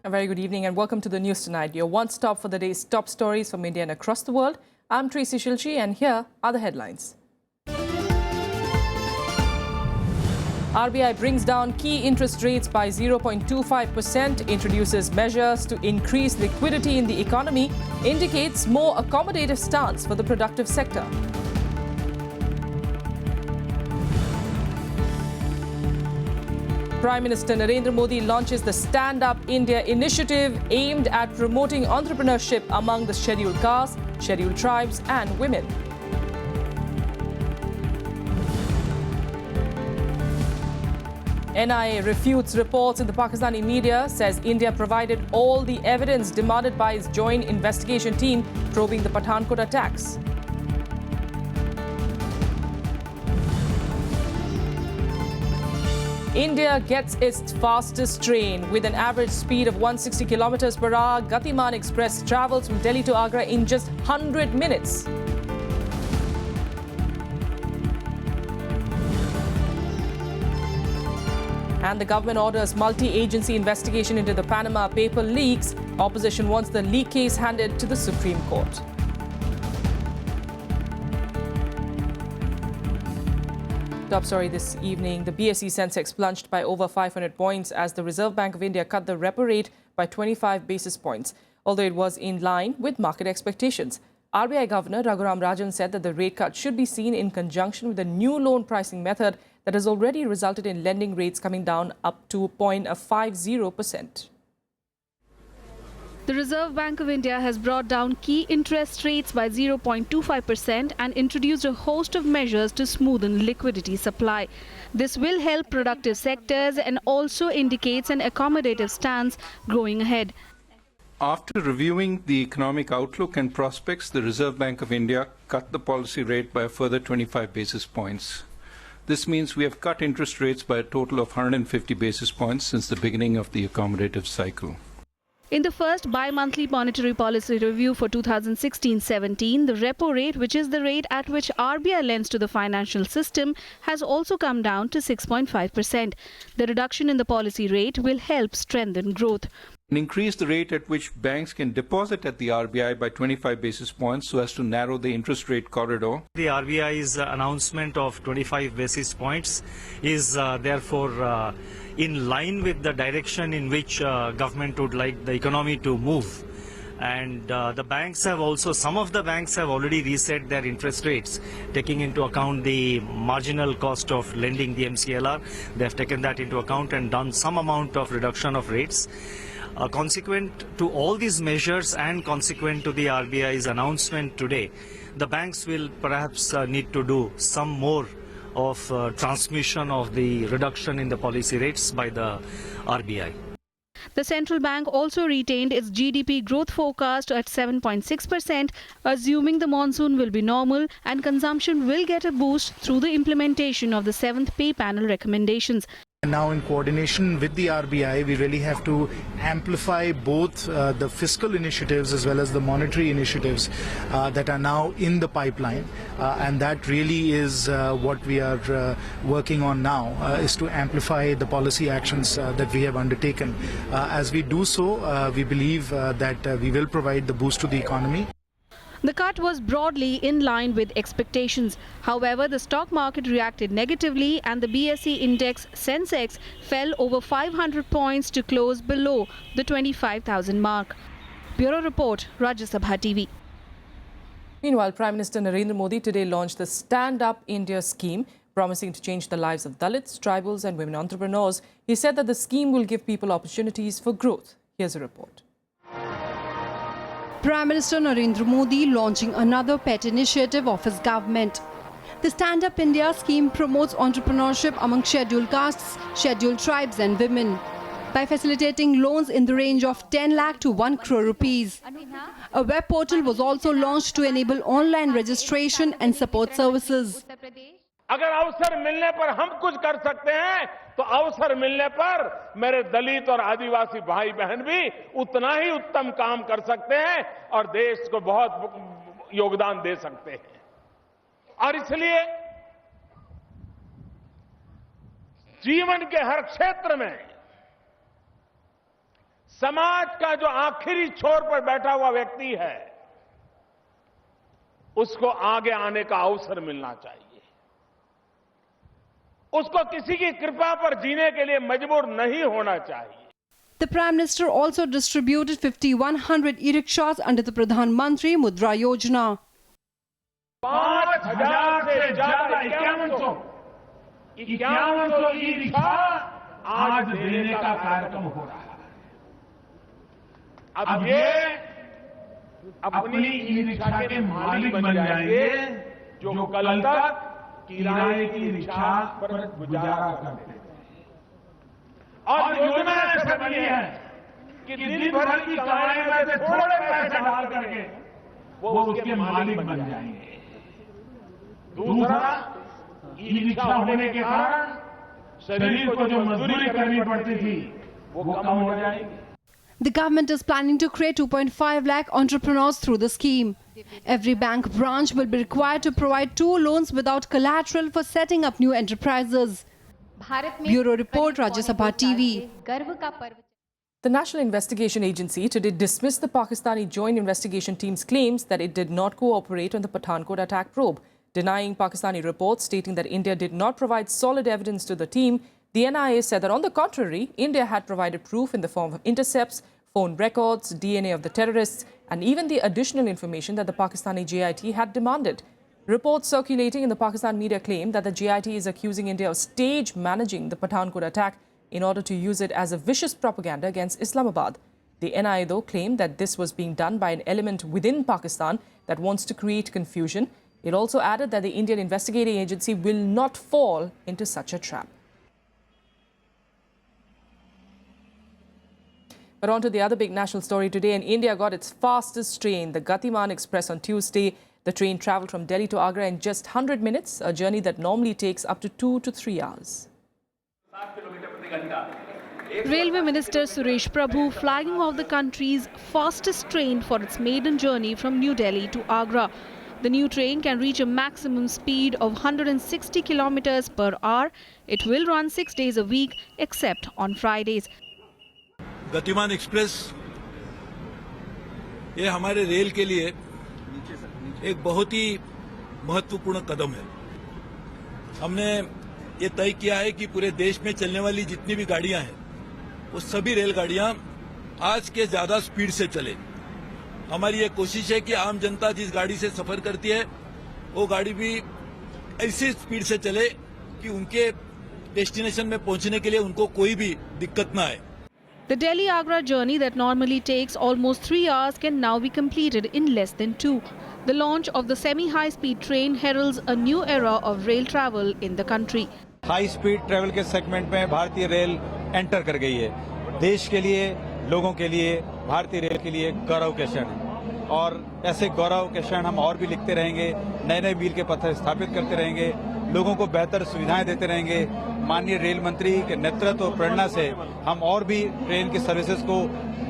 A very good evening and welcome to the news tonight. Your one stop for the day's top stories from India and across the world. I'm Tracy Shilchi and here are the headlines. RBI brings down key interest rates by 0.25%, introduces measures to increase liquidity in the economy, indicates more accommodative stance for the productive sector. Prime Minister Narendra Modi launches the Stand Up India initiative aimed at promoting entrepreneurship among the scheduled castes, scheduled tribes and women. NIA refutes reports in the Pakistani media, says India provided all the evidence demanded by its joint investigation team probing the Pathankot attacks. India gets its fastest train with an average speed of 160 kilometers per hour. Gatiman Express travels from Delhi to Agra in just 100 minutes. And the government orders multi-agency investigation into the Panama Paper leaks. Opposition wants the leak case handed to the Supreme Court. Top story this evening, the BSE Sensex plunged by over 500 points as the Reserve Bank of India cut the repo rate by 25 basis points, although it was in line with market expectations. RBI Governor Raghuram Rajan said that the rate cut should be seen in conjunction with a new loan pricing method that has already resulted in lending rates coming down up to 0.50%. The Reserve Bank of India has brought down key interest rates by 0.25% and introduced a host of measures to smoothen liquidity supply. This will help productive sectors and also indicates an accommodative stance going ahead. After reviewing the economic outlook and prospects, the Reserve Bank of India cut the policy rate by a further 25 basis points. This means we have cut interest rates by a total of 150 basis points since the beginning of the accommodative cycle. In the first bi-monthly monetary policy review for 2016-17, the repo rate, which is the rate at which RBI lends to the financial system, has also come down to 6.5%. The reduction in the policy rate will help strengthen growth. And increase the rate at which banks can deposit at the RBI by 25 basis points so as to narrow the interest rate corridor. The RBI's announcement of 25 basis points is therefore in line with the direction in which government would like the economy to move. And the banks have also, some of the banks have already reset their interest rates, taking into account the marginal cost of lending, the MCLR. They have taken that into account and done some amount of reduction of rates. Consequent to all these measures and consequent to the RBI's announcement today, the banks will perhaps need to do some more of transmission of the reduction in the policy rates by the RBI. The central bank also retained its GDP growth forecast at 7.6%, assuming the monsoon will be normal and consumption will get a boost through the implementation of the 7th pay panel recommendations. And now in coordination with the RBI, we really have to amplify both the fiscal initiatives as well as the monetary initiatives that are now in the pipeline. And that really is what we are working on now, is to amplify the policy actions that we have undertaken. As we do so, we believe that we will provide the boost to the economy. The cut was broadly in line with expectations. However, the stock market reacted negatively and the BSE index Sensex fell over 500 points to close below the 25,000 mark. Bureau Report, Rajya Sabha TV. Meanwhile, Prime Minister Narendra Modi today launched the Stand Up India scheme, promising to change the lives of Dalits, tribals and women entrepreneurs. He said that the scheme will give people opportunities for growth. Here's a report. Prime Minister Narendra Modi launching another pet initiative of his government. The Stand Up India scheme promotes entrepreneurship among scheduled castes, scheduled tribes and women by facilitating loans in the range of 10 lakh to 1 crore rupees. A web portal was also launched to enable online registration and support services. अगर अवसर मिलने पर हम कुछ कर सकते हैं तो अवसर मिलने पर मेरे दलित और आदिवासी भाई बहन भी उतना ही उत्तम काम कर सकते हैं और देश को बहुत योगदान दे सकते हैं। और इसलिए जीवन के हर क्षेत्र में समाज का जो आखिरी छोर पर बैठा हुआ व्यक्ति है, उसको आगे आने का अवसर मिलना चाहिए। उसको किसी की कृपा पर जीने के लिए मजबूर नहीं होना चाहिए। The Prime Minister also distributed 5,100 e-rickshaws under the Pradhan Mantri Mudra Yojana. 5,000 से ज्यादा 5100 ई-रिक्शा आज देने का कार्यक्रम हो रहा है। अब ये अपनी ई-रिक्शा के मालिक बन जाएंगे, जो कल तक किराए की रिक्शा पर गुजारा करते थे। और योजना ऐसा बनी है कि दिन भर की कमाई में से थोड़े पैसे डाल करके वो उसके मालिक बन जाएंगे। दूसरा, ई-रिक्शा होने के कारण शरीर को जो मजदूरी करनी पड़ती थी वो कम हो जाएगी। The government is planning to create 2.5 lakh entrepreneurs through the scheme. Every bank branch will be required to provide 2 loans without collateral for setting up new enterprises. Bureau Report, Rajya Sabha TV. The National Investigation Agency today dismissed the Pakistani Joint Investigation Team's claims that it did not cooperate on the Pathankot attack probe. Denying Pakistani reports stating that India did not provide solid evidence to the team, the NIA said that on the contrary, India had provided proof in the form of intercepts, phone records, DNA of the terrorists, and even the additional information that the Pakistani JIT had demanded. Reports circulating in the Pakistan media claim that the JIT is accusing India of stage managing the Pathankot attack in order to use it as a vicious propaganda against Islamabad. The NIA, though, claimed that this was being done by an element within Pakistan that wants to create confusion. It also added that the Indian investigating agency will not fall into such a trap. But on to the other big national story today, and India got its fastest train, the Gatiman Express, on Tuesday. The train travelled from Delhi to Agra in just 100 minutes, a journey that normally takes up to 2 to 3 hours. Railway Minister Suresh Prabhu flagging off the country's fastest train for its maiden journey from New Delhi to Agra. The new train can reach a maximum speed of 160 kilometers per hour. It will run 6 days a week, except on Fridays. गतिमान express ये हमारे rail के लिए एक बहुत ही महत्वपूर्ण कदम है। हमने ये तय किया है कि पूरे देश में चलने वाली जितनी भी गाड़ियां हैं वो सभी रेलगाड़ियां आज के ज्यादा स्पीड से चले। हमारी ये कोशिश है कि आम जनता जिस गाड़ी से सफर करती है वो गाड़ी भी ऐसी स्पीड से चले कि उनके डेस्टिनेशन में पहुंचने के लिए उनको कोई भी दिक्कत ना आए। The Delhi-Agra journey that normally takes almost 3 hours can now be completed in less than 2. The launch of the semi-high-speed train heralds a new era of rail travel in the country. High speed travel के segment में भारतीय rail enter कर गई है। देश के लिए, लोगों के लिए, भारतीय रेल के लिए गौरव के क्षण है। और ऐसे गौरव के क्षण हम और भी लिखते रहेंगे, नए नए मील के पत्थर स्थापित करते रहेंगे, लोगों को बेहतर सुविधाएं देते रहेंगे। माननीय रेल मंत्री के नेतृत्व और प्रेरणा से हम और भी ट्रेन की सर्विसेज को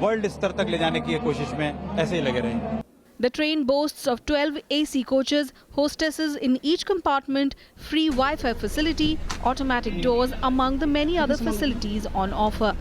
वर्ल्ड स्तर तक ले जाने की कोशिश में ऐसे ही लगे रहेंगे। The train boasts of 12 AC coaches, hostesses in each compartment, free Wi-Fi facility, automatic doors, among the many other facilities on offer.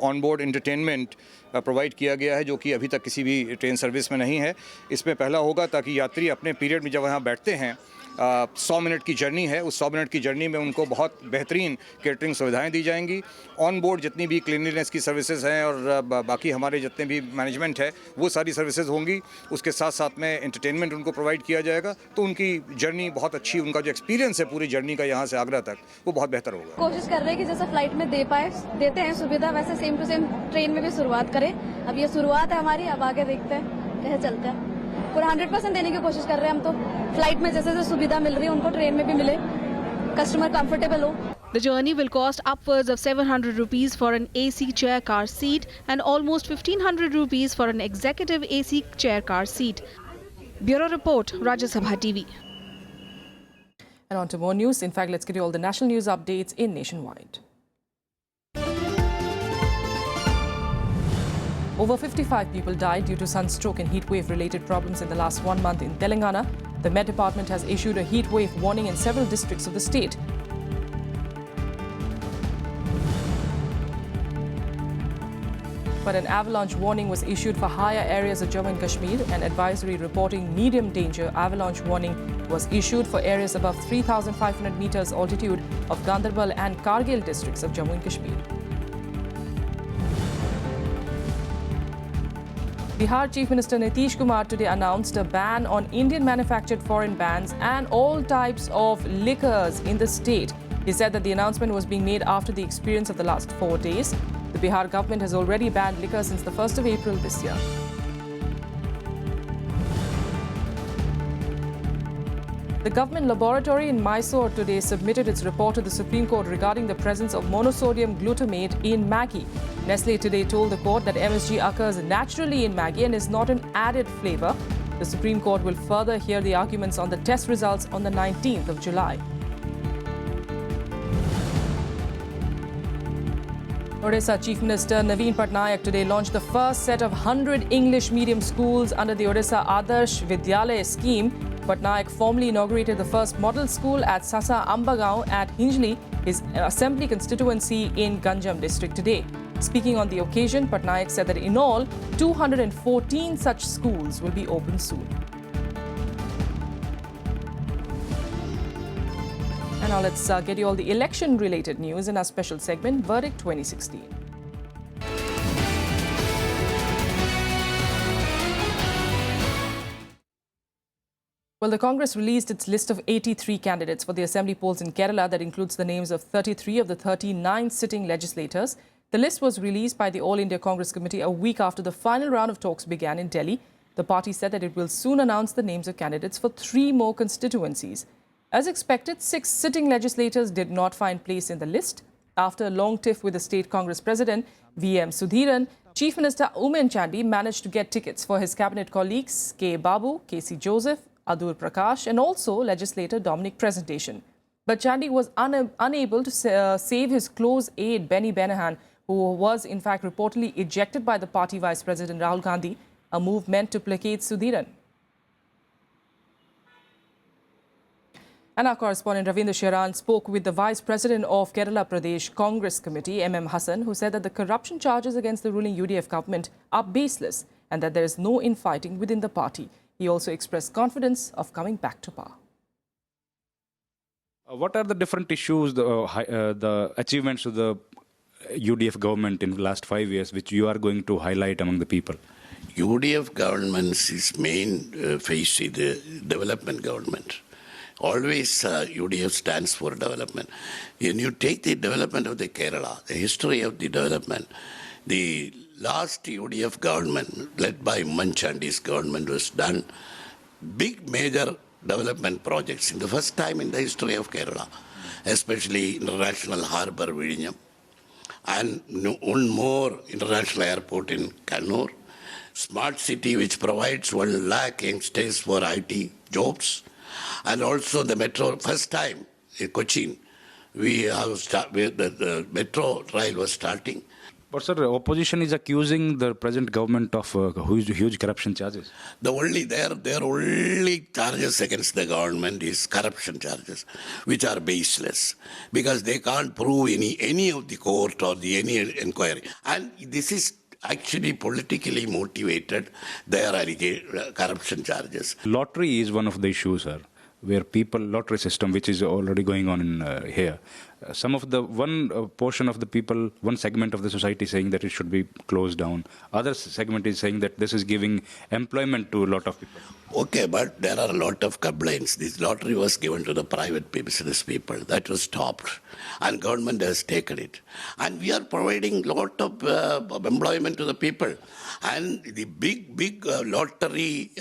On-board entertainment provide किया गया है जो कि अभी तक किसी भी ट्रेन सर्विस में नहीं है। इसमें पहला होगा ताकि यात्री अपने पीरियड में जब वहाँ बैठते हैं 100 मिनट की जर्नी है, उस 100 मिनट की जर्नी में उनको बहुत बेहतरीन केटरिंग सुविधाएं दी जाएंगी। ऑन बोर्ड जितनी भी क्लीनलीनेस की सर्विसेज हैं और बाकी हमारे जितने भी मैनेजमेंट है वो सारी सर्विसेज होंगी। उसके साथ साथ में एंटरटेनमेंट उनको प्रोवाइड किया जाएगा, तो उनकी जर्नी बहुत अच्छी, उनका जो एक्सपीरियंस है पूरी जर्नी का यहाँ से आगरा तक वो बहुत बेहतर होगा। कोशिश कर रहे हैं कि जैसा फ्लाइट में देते हैं सुविधा, वैसे सेम टू सेम ट्रेन में भी शुरुआत करें। अब ये शुरुआत है हमारी, अब आगे देखते हैं कैसे चलता है। पूरा 100% देने की कोशिश कर रहे हैं हम तो। फ्लाइट में जैसे सुविधा मिल रही है उनको ट्रेन में भी मिले, कस्टमर कंफर्टेबल हो। The journey will cost upwards of 700 rupees for an AC chair car seat and almost 1500 rupees for an executive AC chair car seat. Bureau Report, Rajya Sabha TV. And on to more news. In fact, let's get you all the national news updates in nationwide. Over 55 people died due to sunstroke and heatwave-related problems in the last 1 month in Telangana. The Met Department has issued a heatwave warning in several districts of the state. but an avalanche warning was issued for higher areas of Jammu and Kashmir. An advisory reporting medium danger avalanche warning was issued for areas above 3,500 meters altitude of Ganderbal and Kargil districts of Jammu and Kashmir. Bihar Chief Minister Nitish Kumar today announced a ban on Indian-manufactured foreign brands and all types of liquors in the state. He said that the announcement was being made after the experience of the last 4 days. The Bihar government has already banned liquor since the 1st of April this year. The government laboratory in Mysore today submitted its report to the Supreme Court regarding the presence of monosodium glutamate in Maggi. Nestle today told the court that MSG occurs naturally in Maggi and is not an added flavor. The Supreme Court will further hear the arguments on the test results on the 19th of July. Odisha Chief Minister Naveen Patnaik today launched the first set of 100 English medium schools under the Odisha Adarsh Vidyalaya scheme. Patnaik formally inaugurated the first model school at Sasa Ambagaon at Hinjli, his assembly constituency in Ganjam district today. Speaking on the occasion, Patnaik said that in all, 214 such schools will be opened soon. And now let's get you all the election-related news in our special segment, Verdict 2016. Well, the Congress released its list of 83 candidates for the assembly polls in Kerala that includes the names of 33 of the 39 sitting legislators. The list was released by the All India Congress Committee a week after the final round of talks began in Delhi. The party said that it will soon announce the names of candidates for 3 more constituencies. As expected, 6 sitting legislators did not find place in the list. After a long tiff with the State Congress President, V.M. Sudhiran, Chief Minister Umen Chandy managed to get tickets for his cabinet colleagues K. Babu, K.C. Joseph, Adur Prakash and also legislator Dominic Presentation. But Chandy was unable to save his close aide Benny Benahan, who was in fact reportedly ejected by the party Vice President Rahul Gandhi, a move meant to placate Sudhiran. And our correspondent Ravindra Sharan spoke with the Vice President of Kerala Pradesh Congress Committee, M.M. Hassan, who said that the corruption charges against the ruling UDF government are baseless and that there is no infighting within the party. He also expressed confidence of coming back to power. What are the different issues, the achievements of the UDF government in the last 5 years, which you are going to highlight among the people? UDF government's main face is the development government. Always UDF stands for development. When you take the development of the Kerala, the history of the development, the last UDF government, led by Manchandi's government, was done big major development projects in the first time in the history of Kerala, especially International Harbour Vizhinjam, and one more international airport in Kannur, smart city which provides 1 lakh youngsters for IT jobs, and also the metro, first time in Cochin, the metro rail was starting. But sir, opposition is accusing the present government of huge corruption charges. Their only charges against the government is corruption charges, which are baseless, because they can't prove any of the court or any inquiry. And this is actually politically motivated, their corruption charges. Lottery is one of the issues, sir, where lottery system, which is already going on in here. Some of the one portion of the people, one segment of the society saying that it should be closed down. Other segment is saying that this is giving employment to a lot of people. Okay, but there are a lot of complaints. This lottery was given to the private business people. That was stopped. And government has taken it. And we are providing a lot of employment to the people. And the big lottery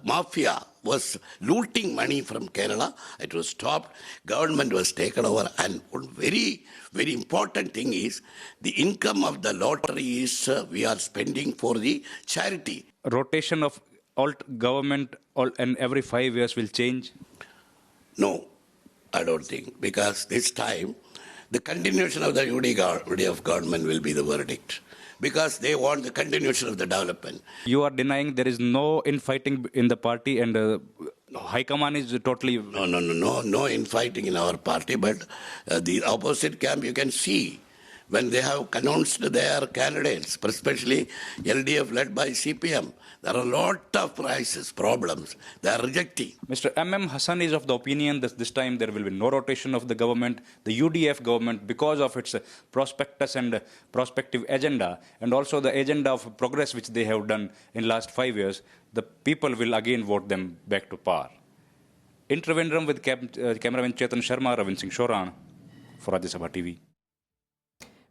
mafia was looting money from Kerala. It was stopped. Government was taken over. And one very, very important thing is the income of the lottery is we are spending for the charity. Rotation of government and every 5 years will change? No, I don't think. Because this time, the continuation of the UDF government will be the verdict. Because they want the continuation of the development. You are denying there is no infighting in the party and High Command is totally... No infighting in our party, but the opposite camp you can see when they have announced their candidates, especially LDF led by CPM, there are a lot of problems. They are rejecting. Mr. M.M. Hassan is of the opinion that this time there will be no rotation of the government. The UDF government, because of its prospectus and prospective agenda, and also the agenda of progress which they have done in last 5 years, the people will again vote them back to power. In Trivandrum with cameraman Chetan Sharma, Ravin Singh Shoran for Rajya Sabha TV.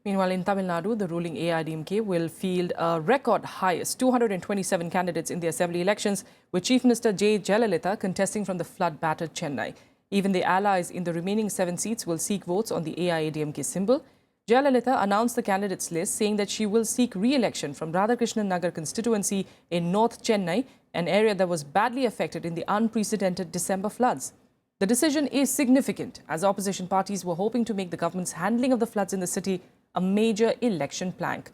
Meanwhile, in Tamil Nadu, the ruling AIADMK will field a record highest 227 candidates in the assembly elections, with Chief Minister J. Jayalalitha contesting from the flood-battered Chennai. Even the allies in the remaining 7 seats will seek votes on the AIADMK symbol. Jayalalitha announced the candidates list, saying that she will seek re-election from Radhakrishnan Nagar constituency in North Chennai, an area that was badly affected in the unprecedented December floods. The decision is significant, as opposition parties were hoping to make the government's handling of the floods in the city a major election plank.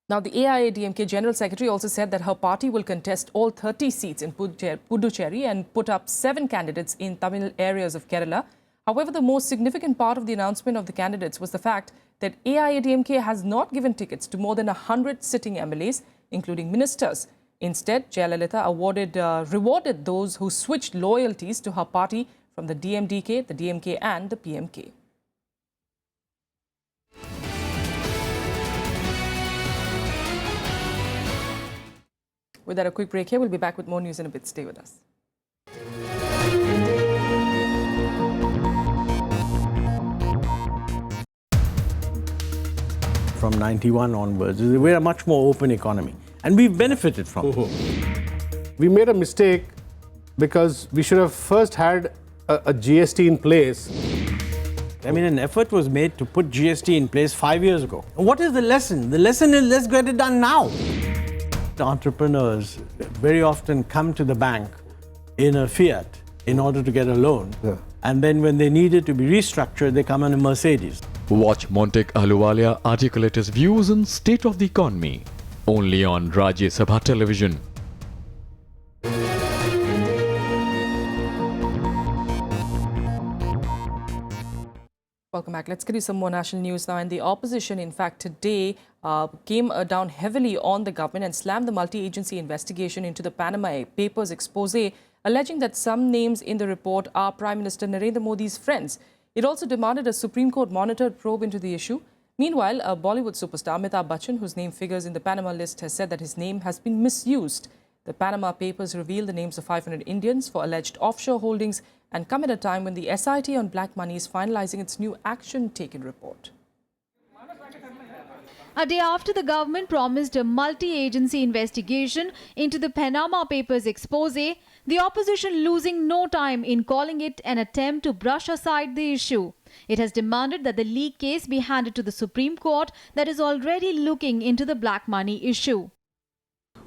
Now, the AIADMK General Secretary also said that her party will contest all 30 seats in Puducherry and put up 7 candidates in Tamil areas of Kerala. However, the most significant part of the announcement of the candidates was the fact that AIADMK has not given tickets to more than 100 sitting MLAs, including ministers. Instead, Jayalalitha rewarded those who switched loyalties to her party from the DMDK, the DMK and the PMK. With that, a quick break here. We'll be back with more news in a bit. Stay with us. From 91 onwards, we're a much more open economy. And we've benefited from it. We made a mistake because we should have first had a GST in place. I mean, an effort was made to put GST in place 5 years ago. What is the lesson? The lesson is let's get it done now. Entrepreneurs very often come to the bank in a Fiat in order to get a loan. Yeah. And then when they need it to be restructured, they come on a Mercedes. Watch Montek Ahluwalia articulate his views on state of the economy. Only on Rajya Sabha television. Welcome back. Let's get you some more national news now. And the opposition, in fact, today came down heavily on the government and slammed the multi-agency investigation into the Panama Papers expose, alleging that some names in the report are Prime Minister Narendra Modi's friends. It also demanded a Supreme Court monitored probe into the issue. Meanwhile, a Bollywood superstar, Amitabh Bachchan, whose name figures in the Panama list, has said that his name has been misused. The Panama Papers reveal the names of 500 Indians for alleged offshore holdings and come at a time when the SIT on black money is finalizing its new action taken report. A day after the government promised a multi-agency investigation into the Panama Papers expose, the opposition losing no time in calling it an attempt to brush aside the issue. It has demanded that the leak case be handed to the Supreme Court that is already looking into the black money issue.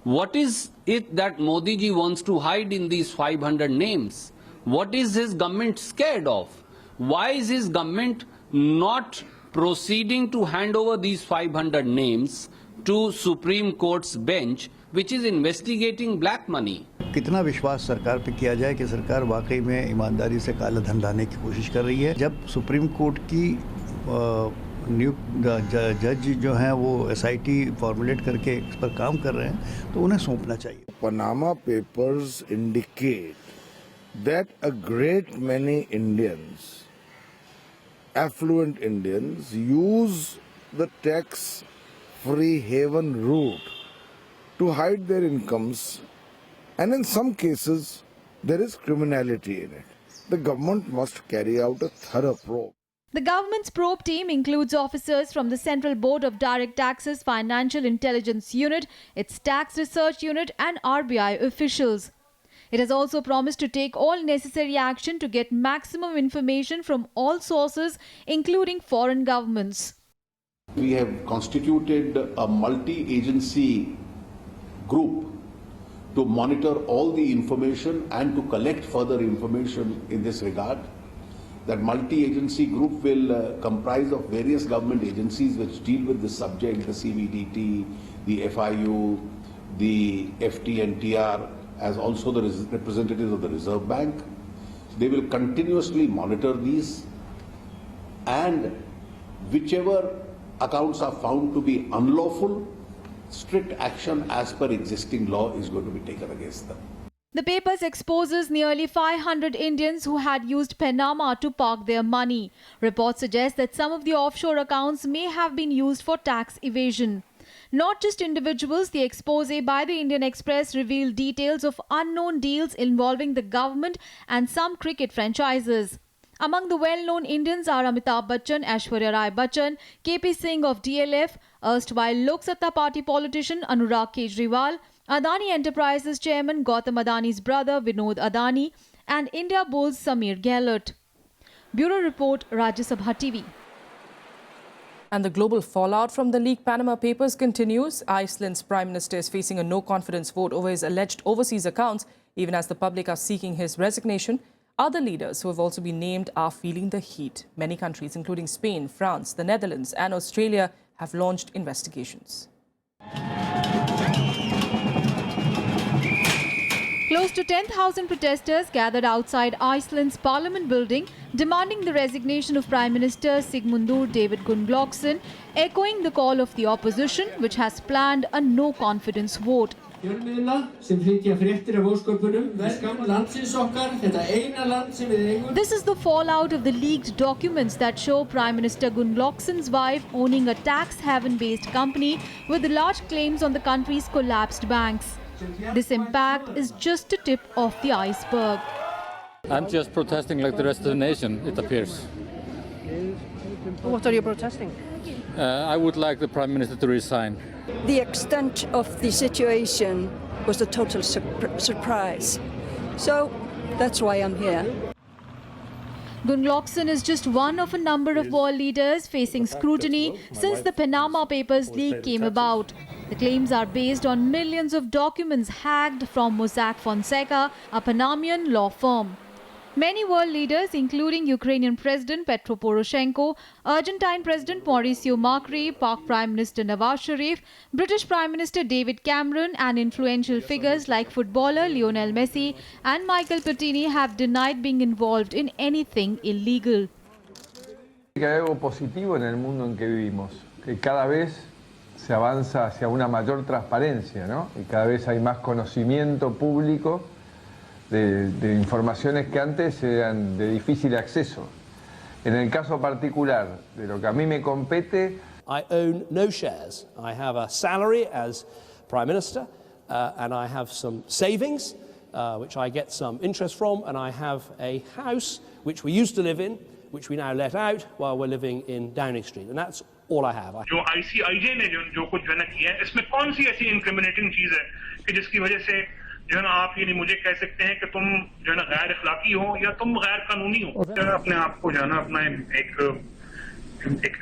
What is it that Modi ji wants to hide in these 500 names? What is his government scared of? Why is his government not proceeding to hand over these 500 names to Supreme Court's bench, which is investigating black money? कितना विश्वास सरकार पे किया जाए कि सरकार वाकई में ईमानदारी से काला धन लाने की कोशिश कर रही है। जब सुप्रीम कोर्ट की जज जो हैं वो SIT फॉर्मुलेट करके इस पर काम कर रहे हैं तो उन्हें सौंपना चाहिए। Panama Papers indicate that a great many Indians, affluent Indians, use the tax-free haven route to hide their incomes, and in some cases there is criminality in it. The government must carry out a thorough probe. The government's probe team includes officers from the Central Board of Direct Taxes Financial Intelligence Unit, its Tax Research Unit and RBI officials. It has also promised to take all necessary action to get maximum information from all sources, including foreign governments. We have constituted a multi-agency group to monitor all the information and to collect further information in this regard. That multi-agency group will comprise of various government agencies which deal with this subject, the CBDT, the FIU, the FT and TR, as also the representatives of the Reserve Bank. They will continuously monitor these and whichever accounts are found to be unlawful, strict action as per existing law is going to be taken against them. The papers exposes nearly 500 Indians who had used Panama to park their money. Reports suggest that some of the offshore accounts may have been used for tax evasion. Not just individuals, the expose by the Indian Express revealed details of unknown deals involving the government and some cricket franchises. Among the well-known Indians are Amitabh Bachchan, Aishwarya Rai Bachchan, KP Singh of DLF, erstwhile Lok Satta Party politician Anurag Kejriwal, Adani Enterprises chairman Gautam Adani's brother Vinod Adani, and India Bulls Samir Gehlot. Bureau Report, Rajya Sabha TV. And the global fallout from the leaked Panama Papers continues. Iceland's Prime Minister is facing a no-confidence vote over his alleged overseas accounts, even as the public are seeking his resignation. Other leaders who have also been named are feeling the heat. Many countries, including Spain, France, the Netherlands and Australia, have launched investigations. Close to 10,000 protesters gathered outside Iceland's parliament building, demanding the resignation of Prime Minister Sigmundur David Gunnlaugsson, echoing the call of the opposition, which has planned a no-confidence vote. This is the fallout of the leaked documents that show Prime Minister Gunnlaugsson's wife owning a tax haven-based company with large claims on the country's collapsed banks. This impact is just a tip of the iceberg. I'm just protesting like the rest of the nation, it appears. What are you protesting? I would like the Prime Minister to resign. The extent of the situation was a total surprise. So that's why I'm here. Gunnlaugsson is just one of a number of world leaders facing scrutiny since the Panama Papers leak came about. The claims are based on millions of documents hacked from Mossack Fonseca, a Panamanian law firm. Many world leaders, including Ukrainian President Petro Poroshenko, Argentine President Mauricio Macri, Pak Prime Minister Nawaz Sharif, British Prime Minister David Cameron, and influential figures like footballer Lionel Messi and Michael Platini have denied being involved in anything illegal. Que hay algo positivo en el mundo en que vivimos, que cada vez se avanza hacia una mayor transparencia, ¿no? Y cada vez hay más conocimiento público de informaciones que antes eran de difícil acceso. En el caso particular de lo que a mí me compete, I own no shares. I have a salary as Prime Minister and I have some savings which I get some interest from, and I have a house which we used to live in, which we now let out while we're living in Downing Street, and that's all I have. जो ICIJ ने जो कुछ जो है ना किया है, इसमें कौन सी ऐसी इंक्रिमिनेटिंग चीज है कि जिसकी वजह से जो है ना आप ये नहीं मुझे कह सकते हैं कि तुम जो है ना गैर अखलाकी हो या तुम गैर कानूनी हो। अपने आप को जो है ना अपना एक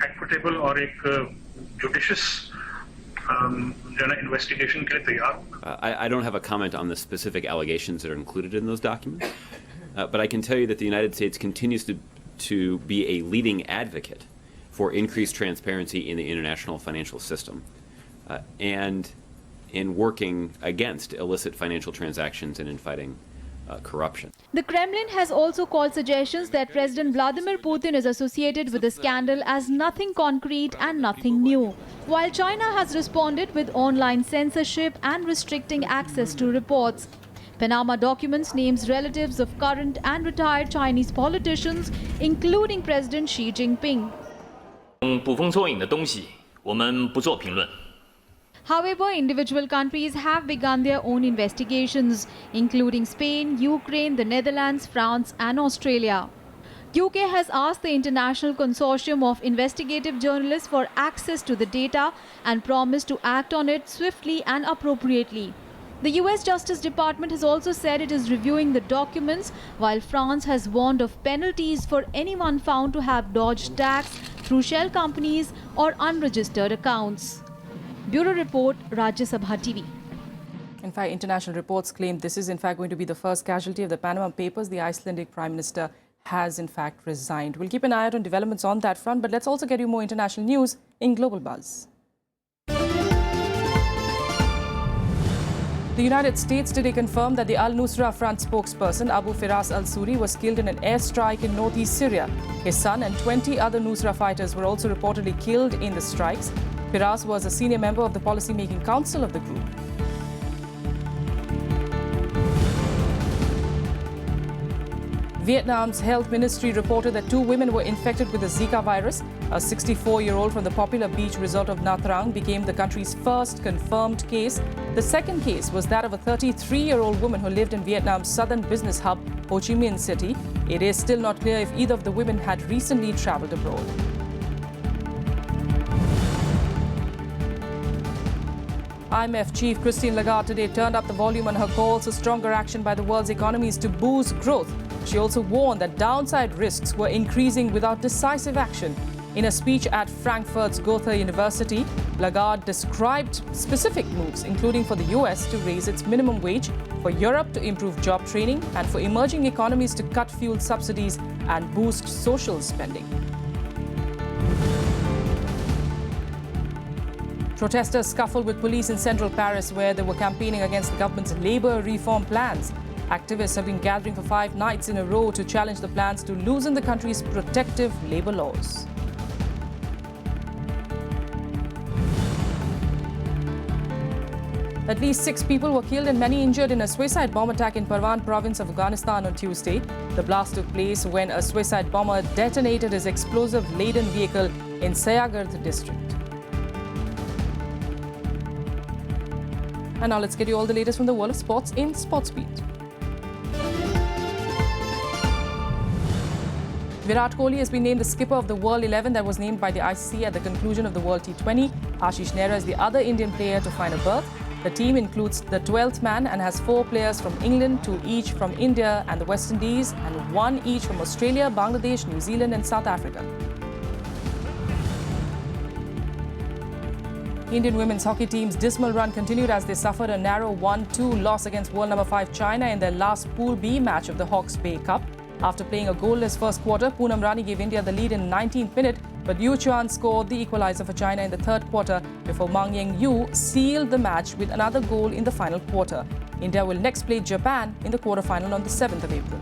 एक्विटेबल और एक जुडिशियस जो है ना इन्वेस्टिगेशन के लिए तैयार हूं। I don't have a comment on the specific allegations that are included in those documents, but I can tell you that the United States continues to be a leading advocate for increased transparency in the international financial system and in working against illicit financial transactions and in fighting corruption. The Kremlin has also called suggestions that President Vladimir Putin is associated with the scandal as nothing concrete and nothing new, while China has responded with online censorship and restricting access to reports. Panama documents names relatives of current and retired Chinese politicians, including President Xi Jinping. 捕风捉影的东西，我们不做评论。 However, individual countries have begun their own investigations, including Spain, Ukraine, the Netherlands, France and Australia. UK has asked the International Consortium of Investigative Journalists for access to the data and promised to act on it swiftly and appropriately. The US Justice Department has also said it is reviewing the documents, while France has warned of penalties for anyone found to have dodged tax through shell companies or unregistered accounts. Bureau Report, Rajya Sabha TV. In fact, international reports claim this is in fact going to be the first casualty of the Panama Papers. The Icelandic Prime Minister has in fact resigned. We'll keep an eye out on developments on that front, but let's also get you more international news in Global Buzz. The United States today confirmed that the Al-Nusra Front spokesperson Abu Firas al-Suri was killed in an airstrike in northeast Syria. His son and 20 other Nusra fighters were also reportedly killed in the strikes. Firas was a senior member of the policy-making council of the group. Vietnam's health ministry reported that 2 women were infected with the Zika virus. A 64-year-old from the popular beach resort of Nha Trang became the country's first confirmed case. The second case was that of a 33-year-old woman who lived in Vietnam's southern business hub, Ho Chi Minh City. It is still not clear if either of the women had recently traveled abroad. IMF chief Christine Lagarde today turned up the volume on her calls for stronger action by the world's economies to boost growth. She also warned that downside risks were increasing without decisive action. In a speech at Frankfurt's Goethe University, Lagarde described specific moves, including for the US to raise its minimum wage, for Europe to improve job training, and for emerging economies to cut fuel subsidies and boost social spending. Protesters scuffled with police in central Paris, where they were campaigning against the government's labor reform plans. Activists have been gathering for 5 nights in a row to challenge the plans to loosen the country's protective labor laws. At least 6 people were killed and many injured in a suicide bomb attack in Parwan province of Afghanistan on Tuesday. The blast took place when a suicide bomber detonated his explosive-laden vehicle in Sayagard district. And now let's get you all the latest from the world of sports in Sports Beat. Virat Kohli has been named the skipper of the World 11 that was named by the ICC at the conclusion of the World T20. Ashish Nehra is the other Indian player to find a berth. The team includes the 12th man and has 4 players from England, 2 each from India and the West Indies, and 1 each from Australia, Bangladesh, New Zealand and South Africa. Indian women's hockey team's dismal run continued as they suffered a narrow 1-2 loss against world number 5 China in their last Pool B match of the Hawke's Bay Cup. After playing a goalless first quarter, Poonam Rani gave India the lead in the 19th minute, but Yu Chuan scored the equalizer for China in the third quarter before Mang Yeng Yu sealed the match with another goal in the final quarter. India will next play Japan in the quarterfinal on the 7th of April.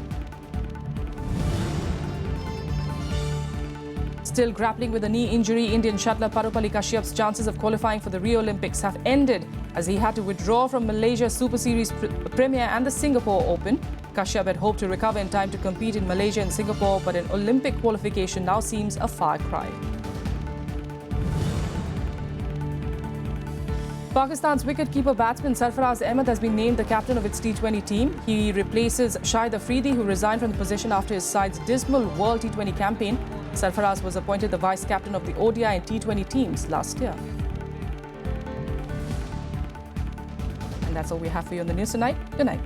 Still grappling with a knee injury, Indian shuttler Parupalli Kashyap's chances of qualifying for the Rio Olympics have ended as he had to withdraw from Malaysia Super Series Premier and the Singapore Open. Kashyap had hoped to recover in time to compete in Malaysia and Singapore, but an Olympic qualification now seems a far cry. Pakistan's wicket-keeper batsman Sarfaraz Ahmed has been named the captain of its T20 team. He replaces Shahid Afridi, who resigned from the position after his side's dismal World T20 campaign. Sarfaraz was appointed the vice-captain of the ODI and T20 teams last year. And that's all we have for you on the news tonight. Good night.